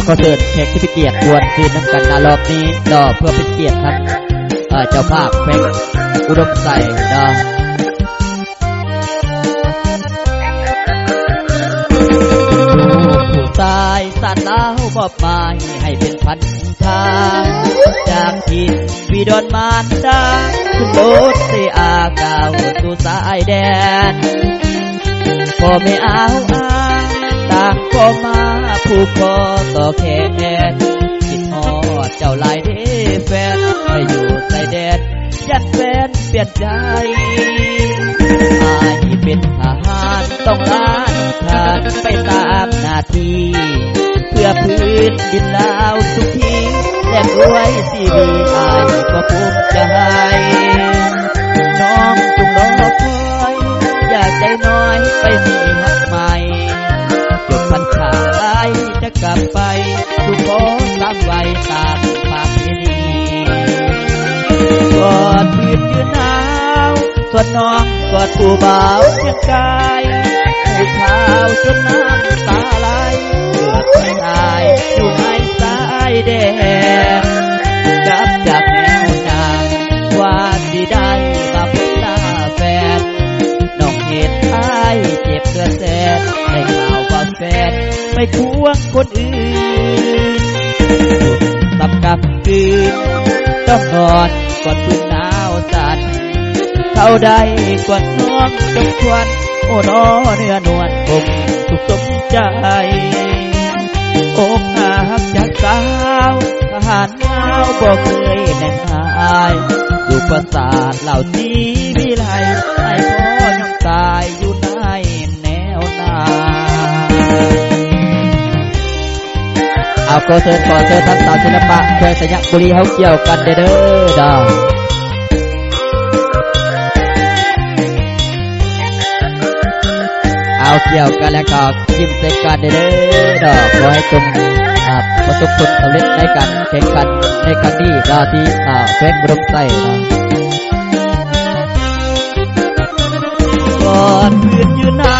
ก็เชิญแขกที่เป็นเกียรติควรคืนน้ำกันนารอบนี้ดอเพื่อเป็นเกียรติครับเจ้าภาพแพ็กอุดมใส่ดอผู้ตายสัตว์เล้าบอกมาให้เป็นพันธาจากที่วีดอนมารดาขึ้นรถเสียอากาศสู่สายแดนพอไม่เอาต่างก็มาผูกคอต่อแขนคิดฮอดเจ้าลายเด้แฟนไปอยู่ใต้แดนยัดแฟนเปลี่ยนใจอายเป็นทหารต้องล้านขาดไปตามหน้าที่เพื่อพื้นดินลาวทุกทีแลกด้วยชีวิตอายก็ภูมิใจน้องจงรอคอยอย่าใจน้อยไปมีหักใหม่พันขายจะกลับไปดูขอตามไว้ตามปากนี้กอดพื้นยืนหนาวส่วนน้องกอดผู้บ่าวเพียงกายผู้ขาวจนน้ำตาไหลเลือดไม่ตายอยู่ในสายแดงกลับจากแนวนางว่าสิได้มาพบหน้าแฟนน้องเห็นอายเจ็บเกินแสนได้ข่าวว่าแฟนไม่ควงคนอื่นสับกับคืนต้องนอนกอดพื้นหนาวสั่นเท่าใดกอดน้องจงควันโอ้น้อเนื้อนวลผมสุขสมใจอกหักจากสาวทหารเงาบอกเคยแน่นหายอยู่ประสาทเหล่าสีวิไลให้พ่อยังตายอยู่ในแนวนาเอาก็เชิญขอเชิญทั้งสาวศิลปะแขวงสัญญบุรีเขาเกี่ยวกันเด้อดาวเอาเกี่ยวกันแล้วก็ยิ้มใส่กันเด้อดอกขอให้จงประสบผลสำเร็จในการแข่งขันในครั้งนี้ดาวที่แขวงอุดมไซกอดพื้นยืนหนา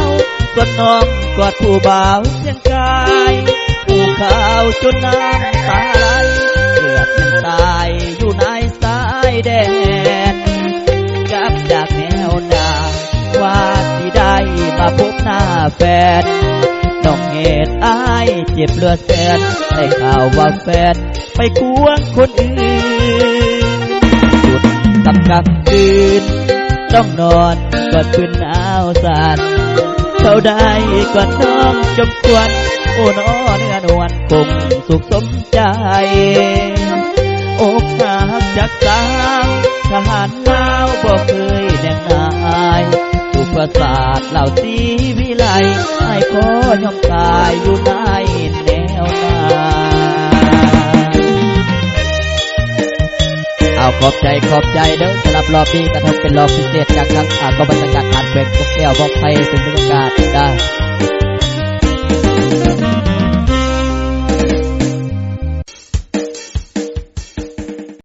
วส่วนน้องกอดผู้บ่าวเพียงกายผู้ขาวจนน้ำตาไหลเลือดเป็นตายอยู่ในสายแดนกลับจากแนวนางว่าสิได้มาพบหน้าแฟนน้องเหตุอายเจ็บเลือดแสนได้ข่าวว่าแฟนไปควงคนอื่นหยุดกับกลางคืนต้องนอนกอดพื้นหนาวสั่นเท่าใดกอดน้องจมควันโอ้น้อเนื้อนวลคงสุขสมใจอกหักจากสาวทหารลาวบอกเคยแน่นหายอุปสรรคเหล่าสีวิไลให้ขอยอมตายอยู่ในแนวนาเอาขอบใจเด้อสำหรับรอบนี้กระทบเป็นรอบพิเศษจากทางกองบัญชาการฐานแขวงกบแก้วบอกไทยเป็นบรรยากาศได้